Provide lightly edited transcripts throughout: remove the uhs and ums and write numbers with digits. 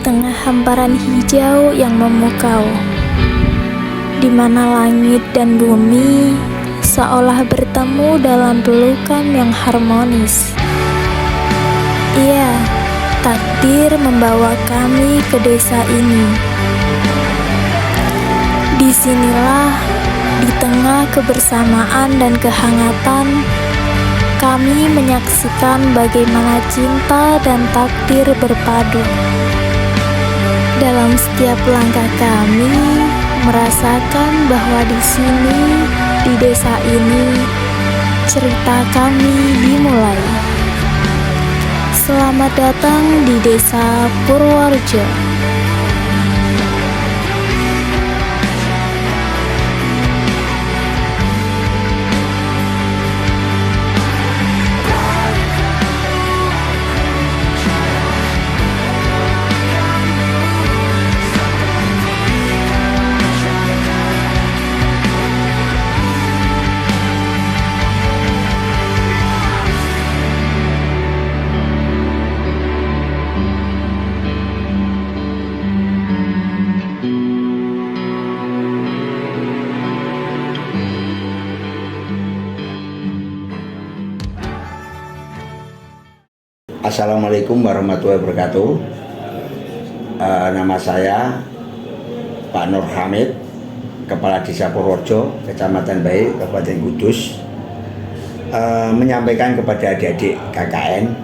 tengah hamparan hijau yang memukau, di mana langit dan bumi seolah bertemu dalam pelukan yang harmonis. Iya, takdir membawa kami ke desa ini. Disinilah, di tengah kebersamaan dan kehangatan, kami menyaksikan bagaimana cinta dan takdir berpadu. Dalam setiap langkah kami merasakan bahwa di sini, di desa ini, cerita kami dimulai. Selamat datang di Desa Purworejo. Assalamualaikum warahmatullahi wabarakatuh. Nama saya Pak Nur Hamid, Kepala Desa Purworejo, Kecamatan Bayi, Kabupaten Kudus, menyampaikan kepada adik-adik KKN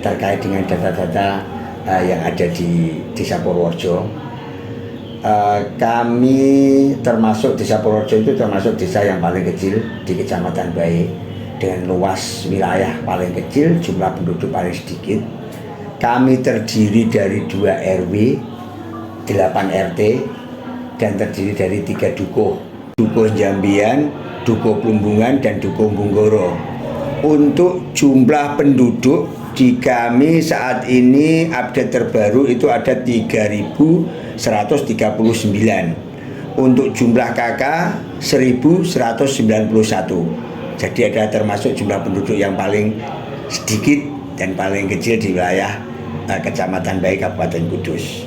terkait dengan data-data yang ada di Desa Purworejo. Kami termasuk Desa Purworejo itu termasuk desa yang paling kecil di Kecamatan Bayi, dengan luas wilayah paling kecil, jumlah penduduk paling sedikit. Kami terdiri dari 2 RW, 8 RT, dan terdiri dari 3 dukuh. Dukuh Jambian, Dukuh Plumbungan, dan Dukuh Bunggoro. Untuk jumlah penduduk di kami saat ini update terbaru itu ada 3.139. Untuk jumlah KK 1.191. Jadi ada termasuk jumlah penduduk yang paling sedikit dan paling kecil di wilayah Kecamatan Bayi, Kabupaten Kudus.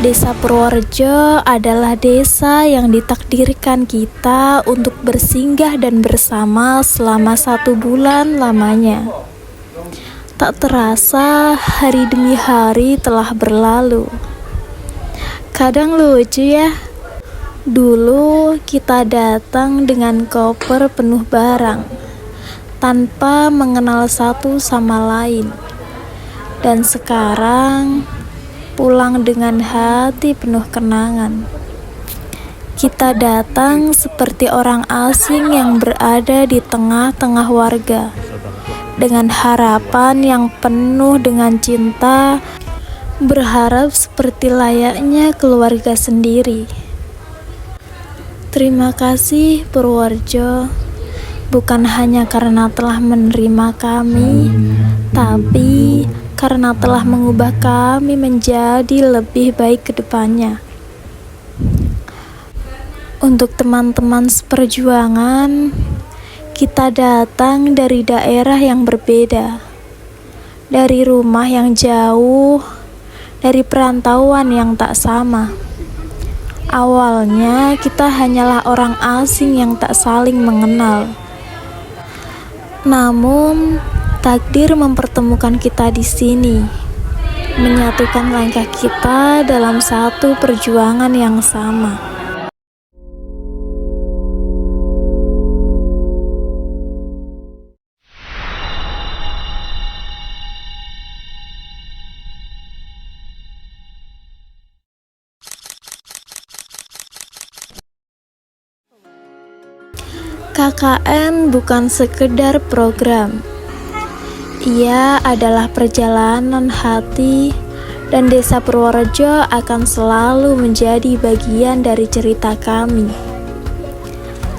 Desa Purworejo adalah desa yang ditakdirkan kita untuk bersinggah dan bersama selama 1 bulan lamanya. Tak terasa hari demi hari telah berlalu. Kadang lucu ya, dulu kita datang dengan koper penuh barang, tanpa mengenal satu sama lain. Dan sekarang pulang dengan hati penuh kenangan. Kita datang seperti orang asing yang berada di tengah-tengah warga, dengan harapan yang penuh dengan cinta, berharap seperti layaknya keluarga sendiri. Terima kasih Purworejo, bukan hanya karena telah menerima kami, tapi karena telah mengubah kami menjadi lebih baik ke depannya. Untuk teman-teman seperjuangan, kita datang dari daerah yang berbeda, dari rumah yang jauh, dari perantauan yang tak sama. Awalnya kita hanyalah orang asing yang tak saling mengenal. Namun, takdir mempertemukan kita di sini, menyatukan langkah kita dalam satu perjuangan yang sama. KKN bukan sekedar program. Ia adalah perjalanan hati, dan Desa Purworejo akan selalu menjadi bagian dari cerita kami.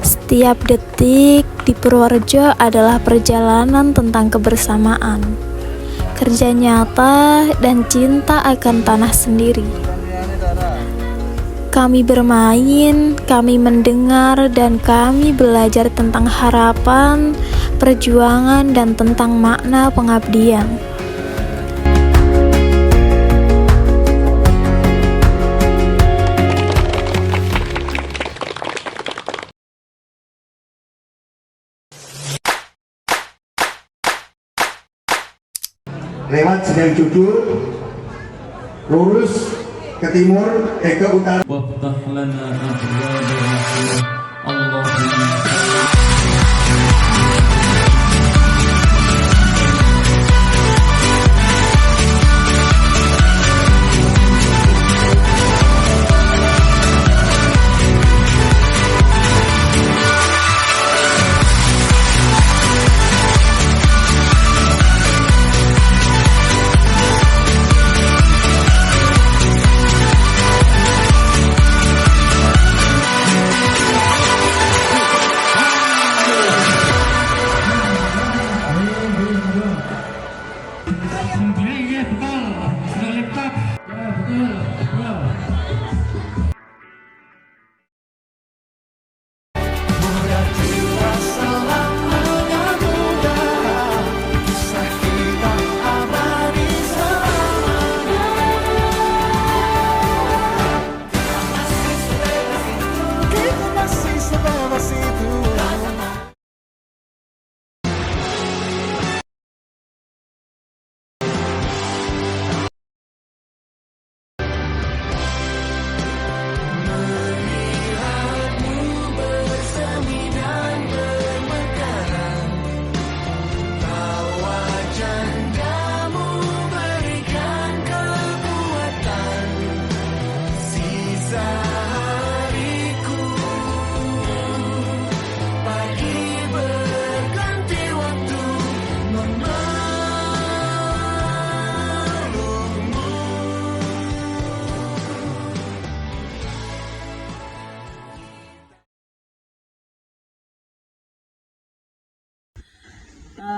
Setiap detik di Purworejo adalah perjalanan tentang kebersamaan, kerja nyata, dan cinta akan tanah sendiri. Kami bermain, kami mendengar, dan kami belajar tentang harapan, perjuangan, dan tentang makna pengabdian. Lewat Sedang Judul, lurus ke timur, ke utara. وافتح لنا أبواب رحمة اللهم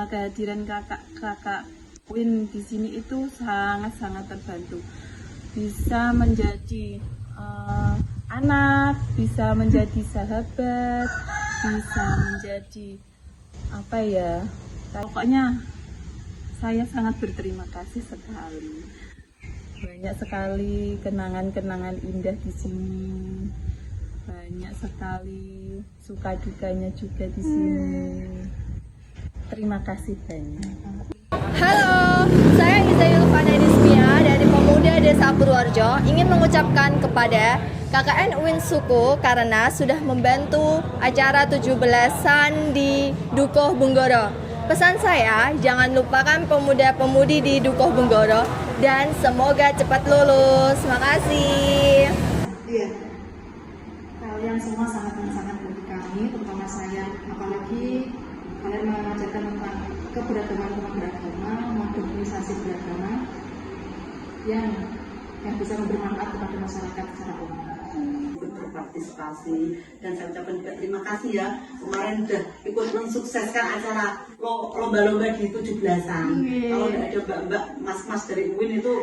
kehadiran kakak Win di sini itu sangat-sangat terbantu. Bisa menjadi anak, bisa menjadi sahabat, bisa menjadi apa ya? Pokoknya saya sangat berterima kasih sekali. Banyak sekali kenangan-kenangan indah di sini. Banyak sekali suka dukanya juga di sini. Terima kasih banyak. Halo, saya Izayul Fananismia dari Pemuda Desa Purworejo ingin mengucapkan kepada KKN UIN Suku karena sudah membantu acara 17-an di Dukuh Bunggoro. Pesan saya, jangan lupakan pemuda-pemudi di Dukuh Bunggoro dan semoga cepat lulus. Makasih. Iya, kalian semua sangat bagi kami, terutama saya, apalagi kalian mengajarkan tentang keberagaman beragama, modernisasi beragama yang bisa memberi manfaat kepada masyarakat secara umum. berpartisipasi, dan saya ucapkan juga terima kasih ya kemarin udah ikut mensukseskan acara lomba-lomba di 17-an. Kalau nggak ada mbak-mbak mas-mas dari UIN itu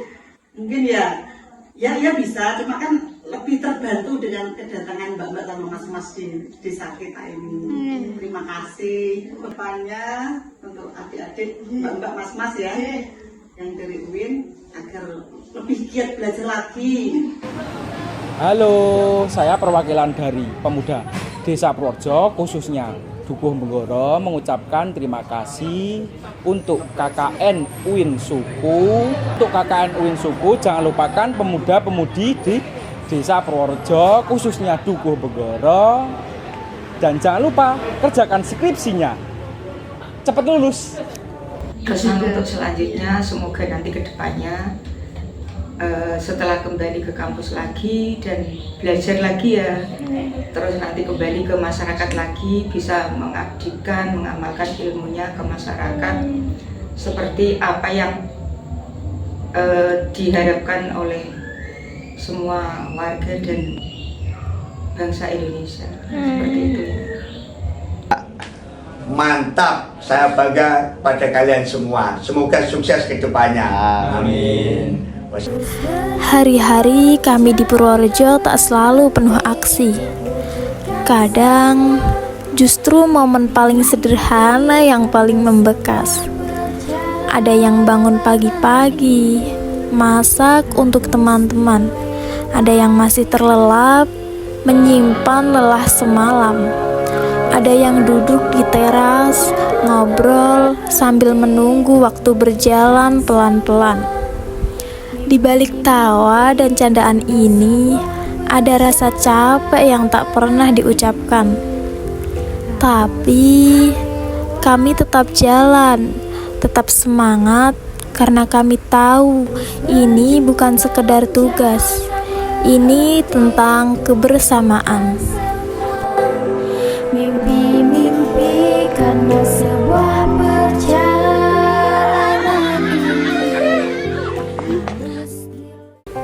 mungkin ya bisa, cuma kan lebih terbantu dengan kedatangan mbak-mbak sama mas-mas di desa kita ini. Terima kasih. Depannya untuk adik-adik mbak-mbak mas-mas ya yang dari UIN agar lebih giat belajar lagi. Halo, saya perwakilan dari pemuda Desa Purworejo, khususnya Dukuh Menggoro, mengucapkan terima kasih untuk KKN UIN Suku. Untuk KKN UIN Suku, jangan lupakan pemuda-pemudi di Desa Purworejo, khususnya Dukuh Menggoro. Dan jangan lupa kerjakan skripsinya. Cepat lulus. Pesan untuk selanjutnya, semoga nanti ke depannya setelah kembali ke kampus lagi dan belajar lagi ya, terus nanti kembali ke masyarakat lagi, bisa mengabdikan, mengamalkan ilmunya ke masyarakat seperti apa yang diharapkan oleh semua warga dan bangsa Indonesia. Seperti itu ya. Mantap, saya bangga pada kalian semua. Semoga sukses ke depannya. Amin. Hari-hari kami di Purworejo tak selalu penuh aksi. Kadang justru momen paling sederhana yang paling membekas. Ada yang bangun pagi-pagi, masak untuk teman-teman. Ada yang masih terlelap, menyimpan lelah semalam. Ada yang duduk di teras, ngobrol sambil menunggu waktu berjalan pelan-pelan. Di balik tawa dan candaan ini, ada rasa capek yang tak pernah diucapkan. Tapi, kami tetap jalan, tetap semangat, karena kami tahu ini bukan sekedar tugas. Ini tentang kebersamaan. Mimpi-mimpi karena sebuah perjalanan.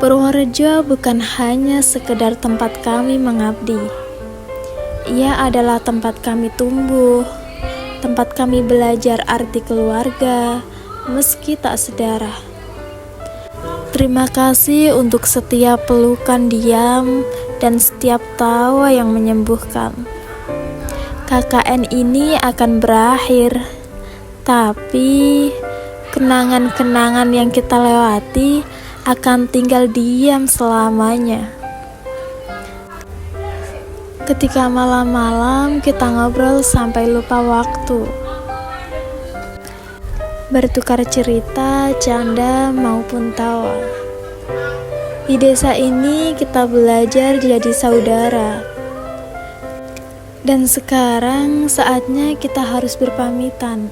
Purworejo bukan hanya sekedar tempat kami mengabdi. Ia adalah tempat kami tumbuh, tempat kami belajar arti keluarga, meski tak sedarah. Terima kasih untuk setiap pelukan diam dan setiap tawa yang menyembuhkan. KKN ini akan berakhir, tapi kenangan-kenangan yang kita lewati akan tinggal diam selamanya. Ketika malam-malam kita ngobrol sampai lupa waktu, bertukar cerita, canda maupun tawa. Di desa ini kita belajar jadi saudara. Dan sekarang saatnya kita harus berpamitan.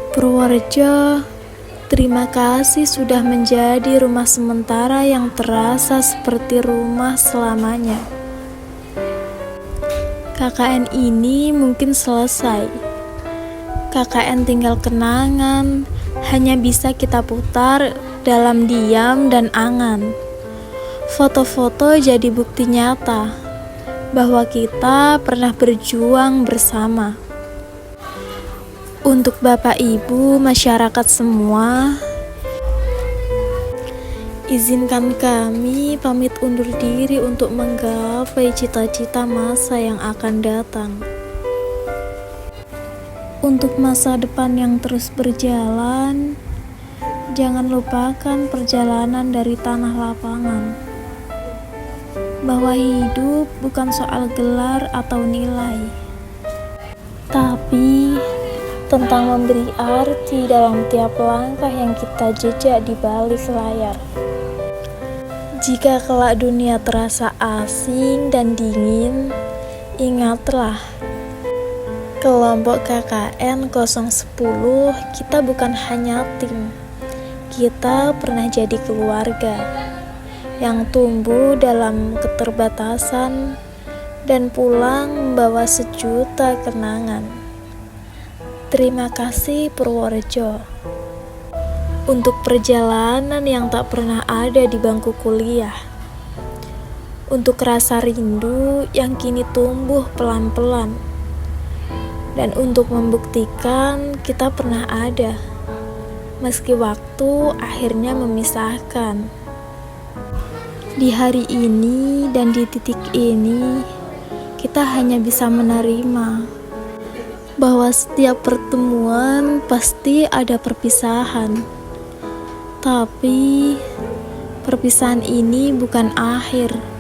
Purworejo, terima kasih sudah menjadi rumah sementara yang terasa seperti rumah selamanya. KKN ini mungkin selesai. KKN tinggal kenangan, hanya bisa kita putar dalam diam dan angan. Foto-foto jadi bukti nyata bahwa kita pernah berjuang bersama. Untuk Bapak Ibu, masyarakat semua, izinkan kami pamit undur diri untuk menggapai cita-cita masa yang akan datang. Untuk masa depan yang terus berjalan, jangan lupakan perjalanan dari tanah lapangan. Bahwa hidup bukan soal gelar atau nilai, tapi tentang memberi arti dalam tiap langkah yang kita jejak di balik layar. Jika kelak dunia terasa asing dan dingin, ingatlah, kelompok KKN 010 kita bukan hanya tim, kita pernah jadi keluarga yang tumbuh dalam keterbatasan dan pulang membawa sejuta kenangan. Terima kasih Purworejo untuk perjalanan yang tak pernah ada di bangku kuliah. untuk rasa rindu yang kini tumbuh pelan-pelan, dan untuk membuktikan kita pernah ada, meski waktu akhirnya memisahkan. Di hari ini dan di titik ini, kita hanya bisa menerima bahwa setiap pertemuan pasti ada perpisahan. Tapi perpisahan ini bukan akhir.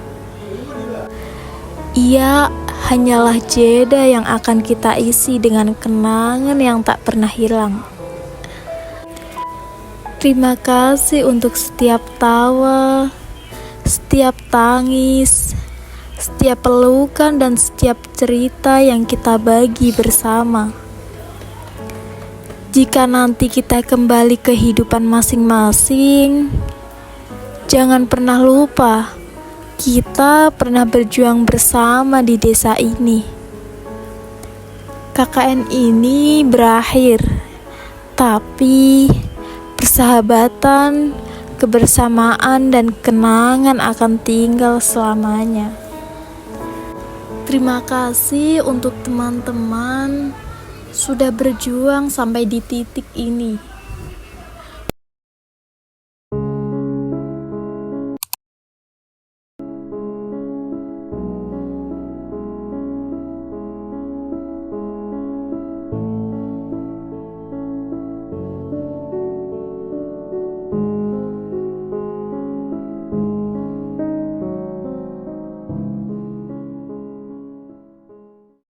Ia hanyalah jeda yang akan kita isi dengan kenangan yang tak pernah hilang. Terima kasih untuk setiap tawa, setiap tangis, setiap pelukan, dan setiap cerita yang kita bagi bersama. Jika nanti kita kembali ke kehidupan masing-masing, jangan pernah lupa kita pernah berjuang bersama di desa ini. KKN ini berakhir, tapi persahabatan, kebersamaan, dan kenangan akan tinggal selamanya. Terima kasih untuk teman-teman sudah berjuang sampai di titik ini.